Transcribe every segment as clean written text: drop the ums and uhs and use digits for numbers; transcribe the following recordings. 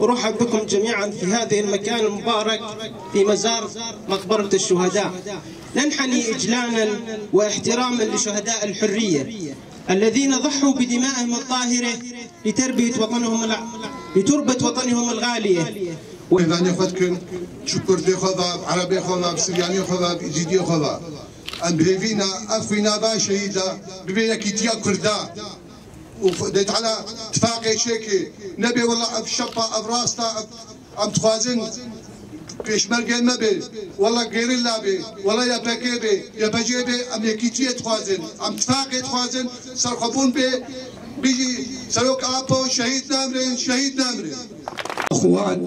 أرحب بكم جميعا في هذه المكان المبارك في مزار مقبرة الشهداء. ننحني إجلالا واحتراما لشهداء الحرية الذين ضحوا بدمائهم الطاهرة لتربة وطنهم الغالية. وإذا أخذكم شكر لي خذاب عربي خذاب سرياني خذاب إيجيدي خذاب أم بهيفينا أفينا با شهيدا ببينا كيتيا كردا وديت على اتفاقي شيكي نبي والله أف شبا أف راستا أم تخوازن بيشمرقين مبي والله غير الله بي والله يا بكي بي يا بجي بي أم يكيتيا تخوازن أم اتفاقي تخوازن سرخبون بي بيجي سلوك آبو شهيد نامرين شهيد نامرين. أخوات،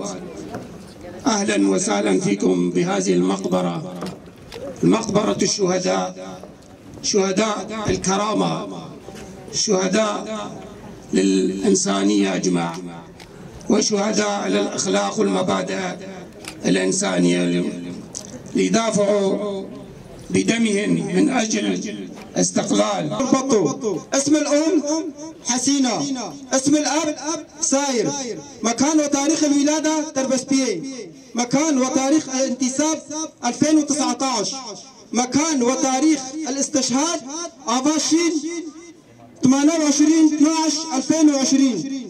أهلا وسهلا فيكم بهذه المقبرة، مقبرة الشهداء، شهداء الكرامة، شهداء للإنسانية أجمع، وشهداء للأخلاق والمبادئ الإنسانية ليدافعوا بدمهم من أجل استقلال. اسم الأم حسينة، اسم الأب ساير، مكان وتاريخ الولادة تربسبيه، مكان وتاريخ الانتساب 2019، مكان وتاريخ الاستشهاد 28/12/2020.